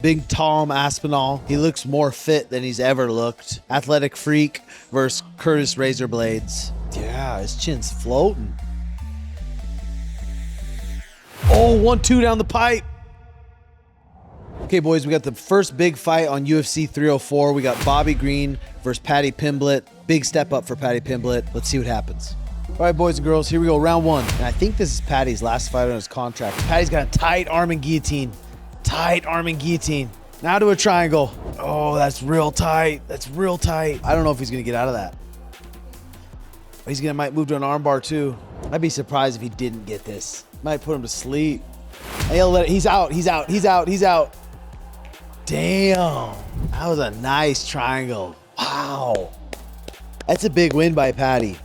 Big Tom Aspinall. He looks more fit than he's ever looked. Athletic Freak versus Curtis Razor Blaydes. Yeah, his chin's floating. Oh, 1-2 down the pipe. Okay, boys, we got the first big fight on UFC 304. We got Bobby Green versus Paddy Pimblett. Big step up for Paddy Pimblett. Let's see what happens. All right, boys and girls, here we go, round one. And I think this is Paddy's last fight on his contract. Paddy's got a tight arm and guillotine. Tight arm and guillotine. Now to a triangle. Oh, that's real tight. That's real tight. I don't know if he's going to get out of that. Might move to an armbar too. I'd be surprised if he didn't get this. Might put him to sleep. He's out. He's out. He's out. He's out. Damn. That was a nice triangle. Wow. That's a big win by Paddy.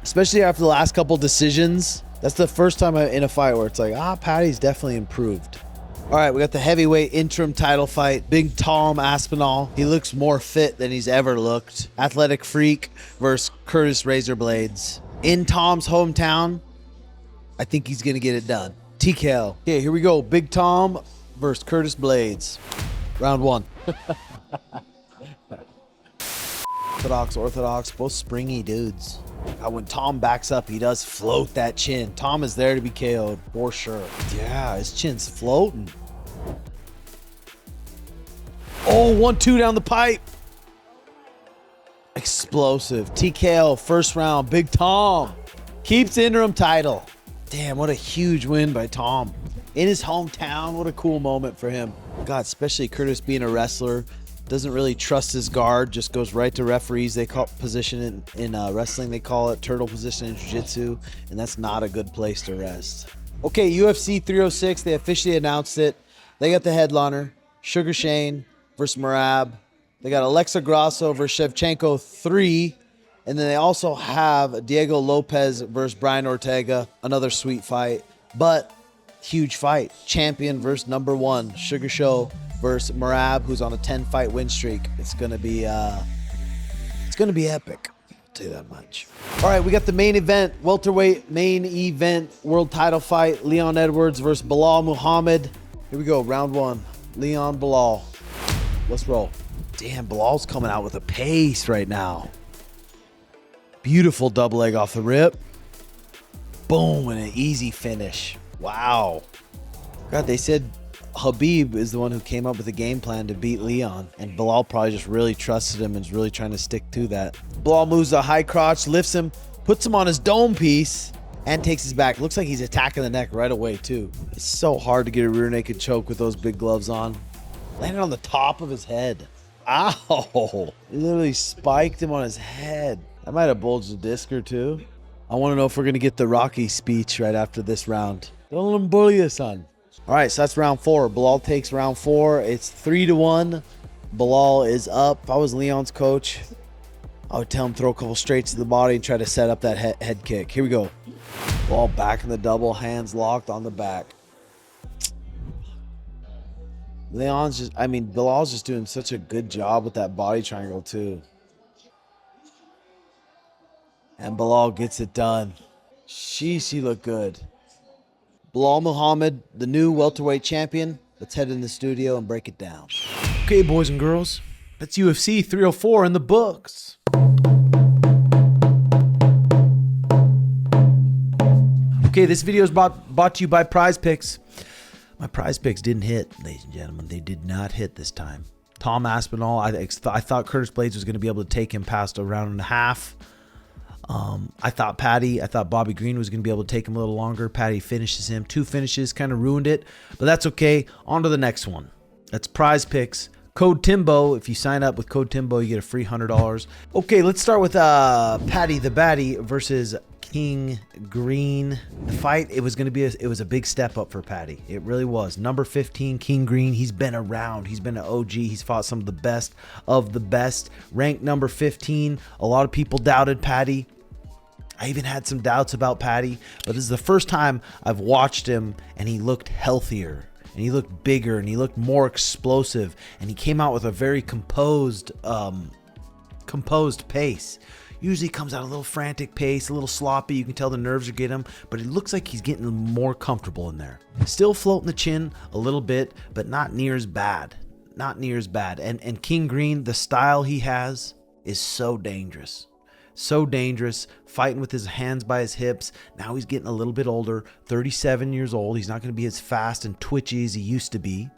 Especially after the last couple decisions. That's the first time in a fight where it's like, Paddy's definitely improved. All right, we got the heavyweight interim title fight. Big Tom Aspinall. He looks more fit than he's ever looked. Athletic Freak versus Curtis Razor Blaydes. In Tom's hometown, I think he's going to get it done. TKO. Okay, here we go. Big Tom versus Curtis Blaydes. Round one. Orthodox, both springy dudes. When Tom backs up, he does float that chin. Tom is there to be KO'd, for sure. Yeah, his chin's floating. Oh, 1-2 down the pipe. Explosive. TKO, first round. Big Tom keeps the interim title. Damn, what a huge win by Tom. In his hometown, what a cool moment for him. God, especially Curtis being a wrestler. Doesn't really trust his guard, just goes right to referees. They call position in wrestling, they call it turtle position in jiu-jitsu, and that's not a good place to rest. Okay, UFC 306, they officially announced it. They got the headliner, Sugar Shane versus Merab. They got Alexa Grasso versus Shevchenko 3, and then they also have Diego Lopez versus Brian Ortega, another sweet fight, but huge fight. Champion versus number one, Sugar Show versus Merab, who's on a 10-fight win streak. It's gonna be epic. I'll tell you that much. All right, we got the main event, welterweight main event, world title fight. Leon Edwards versus Belal Muhammad. Here we go, round one. Leon, Belal. Let's roll. Damn, Bilal's coming out with a pace right now. Beautiful double leg off the rip. Boom, and an easy finish. Wow. God, they said Habib is the one who came up with a game plan to beat Leon, and Belal probably just really trusted him and is really trying to stick to that. Belal moves a high crotch, lifts him, puts him on his dome piece, and takes his back. Looks like he's attacking the neck right away, too. It's so hard to get a rear naked choke with those big gloves on. Landed on the top of his head. Ow! He literally spiked him on his head. That might have bulged a disc or two. I want to know if we're going to get the Rocky speech right after this round. Don't let him bully you, son. All right, so that's round four. Belal takes round four. It's 3-1. Belal is up. If I was Leon's coach, I would tell him throw a couple straights to the body and try to set up that head kick. Here we go. Belal back in the double, hands locked on the back. Belal's just doing such a good job with that body triangle too. And Belal gets it done. Sheesh, he looked good. Belal Muhammad, the new welterweight champion. Let's head in the studio and break it down. Okay, boys and girls, that's UFC 304 in the books. Okay, this video is brought to you by PrizePicks. My PrizePicks didn't hit, ladies and gentlemen. They did not hit this time. Tom Aspinall, I thought Curtis Blaydes was going to be able to take him past a round and a half. I thought Bobby Green was going to be able to take him a little longer. Paddy finishes him. 2 finishes, kind of ruined it, but that's okay. On to the next one. That's PrizePicks. Code Timbo. If you sign up with code Timbo, you get a free $100. Okay, let's start with Paddy the Baddy versus King Green. The fight, it was a big step up for Paddy. It really was. Number 15, King Green. He's been around. He's been an OG. He's fought some of the best of the best. Ranked number 15. A lot of people doubted Paddy. I even had some doubts about Paddy, but this is the first time I've watched him and he looked healthier and he looked bigger and he looked more explosive and he came out with a very composed pace. Usually comes out a little frantic pace, a little sloppy. You can tell the nerves are getting him, but it looks like he's getting more comfortable in there. Still floating the chin a little bit, but not near as bad. Not near as bad. And King Green, the style he has is so dangerous. So dangerous, fighting with his hands by his hips. Now he's getting a little bit older, 37 years old. He's not going to be as fast and twitchy as he used to be.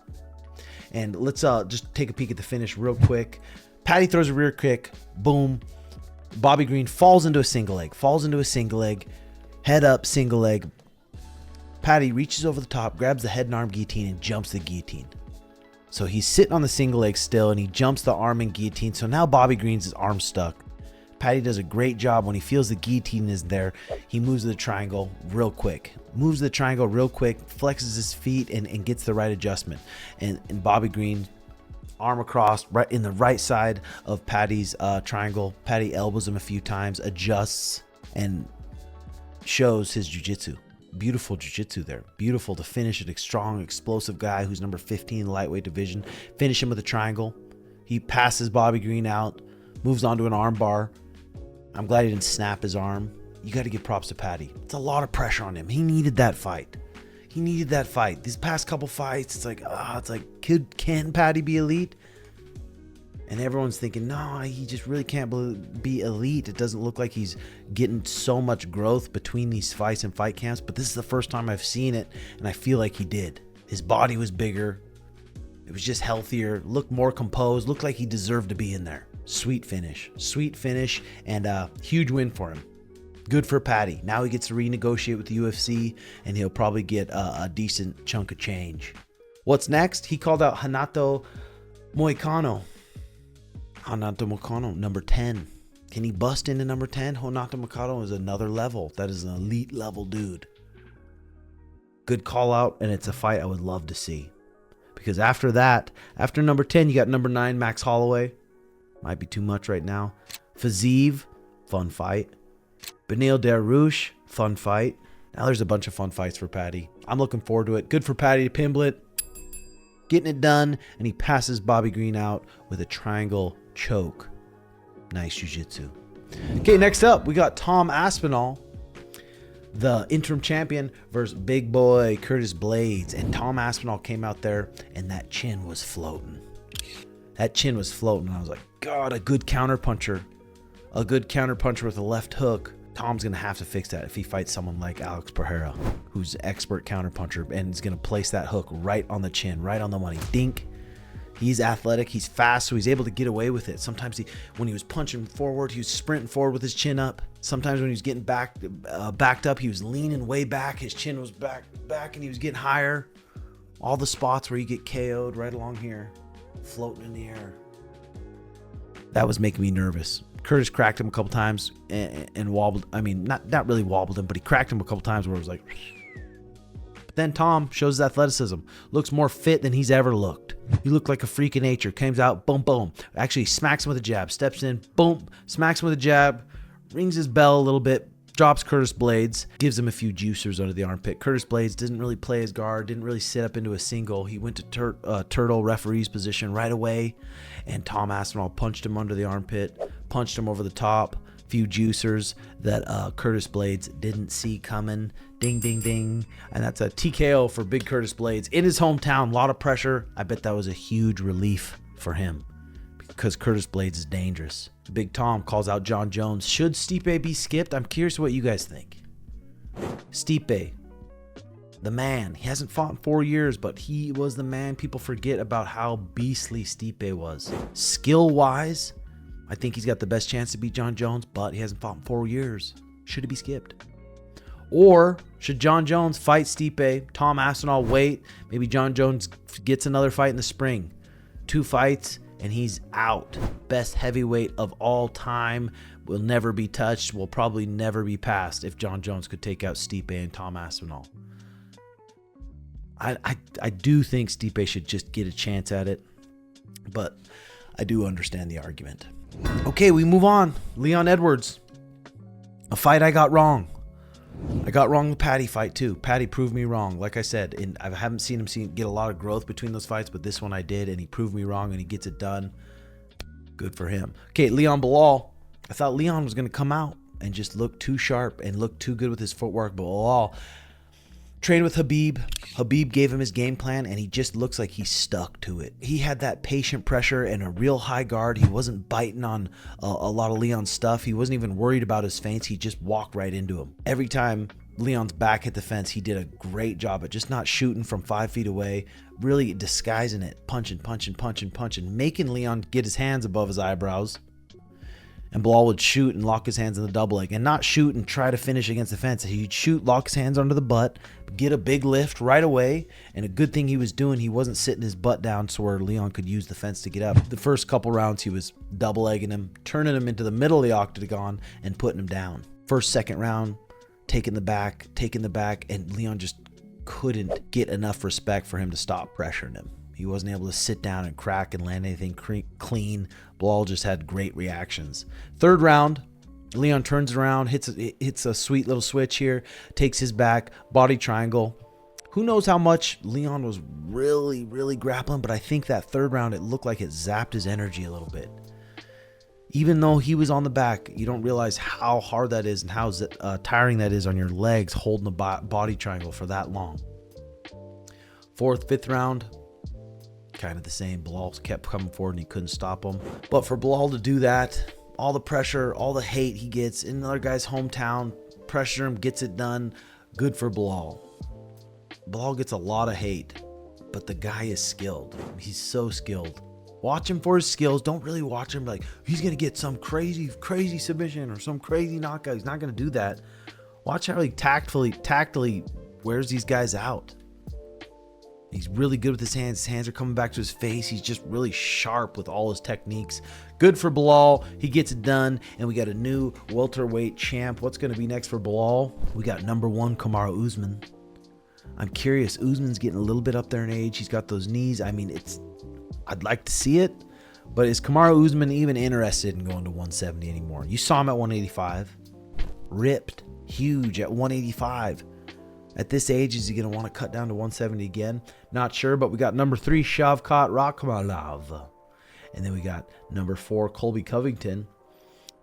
And let's just take a peek at the finish real quick. Paddy throws a rear kick, boom. Bobby Green falls into a single leg, head up, single leg. Paddy reaches over the top, grabs the head and arm guillotine, and jumps the guillotine. So he's sitting on the single leg still, and he jumps the arm and guillotine. So now Bobby Green's arm stuck. Paddy does a great job when he feels the guillotine is there. He moves the triangle real quick. Flexes his feet and gets the right adjustment. And Bobby Green, arm across, right in the right side of Paddy's triangle. Paddy elbows him a few times, adjusts, and shows his jiu-jitsu. Beautiful jiu-jitsu there. Beautiful to finish it. A strong, explosive guy who's number 15 in the lightweight division. Finish him with a triangle. He passes Bobby Green out, moves on to an arm bar. I'm glad he didn't snap his arm. You got to give props to Paddy. It's a lot of pressure on him. He needed that fight. These past couple fights, it's like, can Paddy be elite? And everyone's thinking, no, he just really can't be elite. It doesn't look like he's getting so much growth between these fights and fight camps. But this is the first time I've seen it, and I feel like he did. His body was bigger. It was just healthier, looked more composed, looked like he deserved to be in there. Sweet finish, and a huge win for him. Good for Paddy. Now he gets to renegotiate with the UFC, and he'll probably get a decent chunk of change. What's next? He called out Renato Moicano. Number 10. Can he bust into number 10? Renato Moicano is another level. That is an elite level dude. Good call out, and it's a fight I would love to see. Because after that, after number 10, you got number 9, Max Holloway. Might be too much right now. Fiziev, fun fight. Beneil Dariush, fun fight. Now there's a bunch of fun fights for Paddy. I'm looking forward to it. Good for Paddy. Pimblett getting it done, and he passes Bobby Green out with a triangle choke. Nice jiu-jitsu. Okay, next up, we got Tom Aspinall, the interim champion, versus big boy Curtis Blaydes. And Tom Aspinall came out there, and that chin was floating. And I was like, God, a good counterpuncher. A good counterpuncher with a left hook. Tom's going to have to fix that if he fights someone like Alex Pereira, who's expert counterpuncher, and is going to place that hook right on the chin, right on the money. Dink. He's athletic. He's fast, so he's able to get away with it. Sometimes when he was punching forward, he was sprinting forward with his chin up. Sometimes when he was getting backed up, he was leaning way back. His chin was back, and he was getting higher. All the spots where you get KO'd right along here, floating in the air. That was making me nervous. Curtis cracked him a couple times and wobbled. I mean, not really wobbled him, but he cracked him a couple times where it was like. But then Tom shows his athleticism. Looks more fit than he's ever looked. He looked like a freak of nature. Comes out, boom, boom. Actually smacks him with a jab. Steps in, boom. Smacks him with a jab. Rings his bell a little bit. Drops Curtis Blaydes. Gives him a few juicers under the armpit. Curtis Blaydes didn't really play his guard. Didn't really sit up into a single. He went to turtle referee's position right away. And Tom Aspinall punched him under the armpit. Punched him over the top. Few juicers that Curtis Blaydes didn't see coming. Ding, ding, ding. And that's a TKO for big Curtis Blaydes. In his hometown, a lot of pressure. I bet that was a huge relief for him because Curtis Blaydes is dangerous. Big Tom calls out John Jones. Should Stipe be skipped? I'm curious what you guys think. Stipe, the man. He hasn't fought in 4 years, but he was the man. People forget about how beastly Stipe was. Skill-wise, I think he's got the best chance to beat John Jones, but he hasn't fought in 4 years. Should he be skipped? Or should John Jones fight Stipe, Tom Aspinall wait, maybe John Jones gets another fight in the spring. 2 fights and he's out. Best heavyweight of all time, will never be touched, will probably never be passed if John Jones could take out Stipe and Tom Aspinall. I do think Stipe should just get a chance at it, but I do understand the argument. Okay, we move on. Leon Edwards, a fight I got wrong. I got wrong the Paddy fight too. Paddy proved me wrong. Like I said, and I haven't seen him get a lot of growth between those fights, but this one I did, and he proved me wrong, and he gets it done. Good for him. Okay, Leon Belal I thought Leon was going to come out and just look too sharp and look too good with his footwork, but Belal trained with Habib. Habib gave him his game plan, and he just looks like he stuck to it. He had that patient pressure and a real high guard. He wasn't biting on a lot of Leon's stuff. He wasn't even worried about his feints. He just walked right into him. Every time Leon's back hit the fence, he did a great job at just not shooting from 5 feet away, really disguising it, punching, making Leon get his hands above his eyebrows. And Belal would shoot and lock his hands in the double leg, and not shoot and try to finish against the fence. He'd shoot, lock his hands under the butt, get a big lift right away. And a good thing he was doing, he wasn't sitting his butt down so where Leon could use the fence to get up. The first couple rounds, he was double legging him, turning him into the middle of the octagon and putting him down. First, second round, taking the back, and Leon just couldn't get enough respect for him to stop pressuring him. He wasn't able to sit down and crack and land anything clean. Belal just had great reactions. Third round, Leon turns around, hits a sweet little switch here, takes his back, body triangle. Who knows how much Leon was really grappling, but I think that third round, it looked like it zapped his energy a little bit. Even though he was on the back, you don't realize how hard that is and how tiring that is on your legs holding the body triangle for that long. Fourth, fifth round, kind of the same. Belal kept coming forward and he couldn't stop him. But for Belal to do that, all the pressure, all the hate he gets in another guy's hometown, pressure him, gets it done. Good for Belal. Belal gets a lot of hate, but the guy is skilled. He's so skilled. Watch him for his skills. Don't really watch him like he's going to get some crazy submission or some crazy knockout. He's not going to do that. Watch how he tactily wears these guys out. He's really good with his hands. His hands are coming back to his face. He's just really sharp with all his techniques. Good for Belal. He gets it done. And we got a new welterweight champ. What's going to be next for Belal? We got number 1, Kamaru Usman. I'm curious. Usman's getting a little bit up there in age. He's got those knees. I mean, I'd like to see it. But is Kamaru Usman even interested in going to 170 anymore? You saw him at 185. Ripped. Huge at 185. At this age, is he going to want to cut down to 170 again? Not sure, but we got number 3, Shavkat Rakhmonov. And then we got number 4, Colby Covington.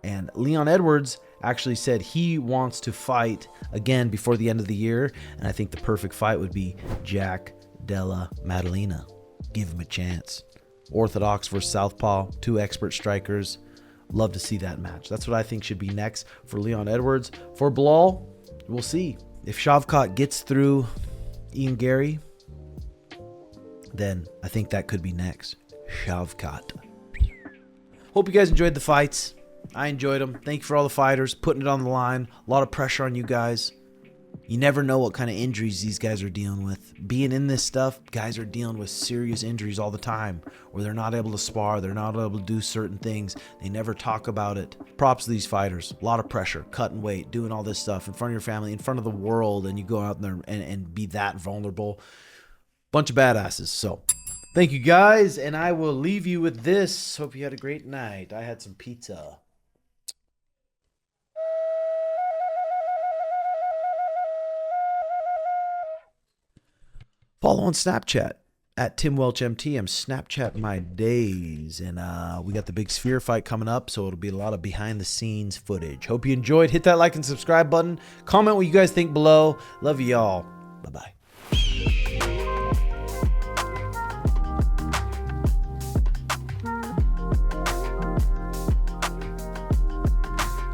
And Leon Edwards actually said he wants to fight again before the end of the year. And I think the perfect fight would be Jack Della Maddalena. Give him a chance. Orthodox versus Southpaw, 2 expert strikers. Love to see that match. That's what I think should be next for Leon Edwards. For Belal, we'll see. If Shavkat gets through Ian Gary, then I think that could be next. Shavkat. Hope you guys enjoyed the fights. I enjoyed them. Thank you for all the fighters putting it on the line. A lot of pressure on you guys. You never know what kind of injuries these guys are dealing with. Being in this stuff, guys are dealing with serious injuries all the time where they're not able to spar. They're not able to do certain things. They never talk about it. Props to these fighters. A lot of pressure, cutting weight, doing all this stuff in front of your family, in front of the world, and you go out there and be that vulnerable. Bunch of badasses. So thank you guys, and I will leave you with this. Hope you had a great night. I had some pizza. Follow on Snapchat at Tim Welch MT. I'm Snapchat my days. And we got the big Sphere fight coming up, so it'll be a lot of behind the scenes footage. Hope you enjoyed. Hit that like and subscribe button. Comment what you guys think below. Love you all. Bye-bye.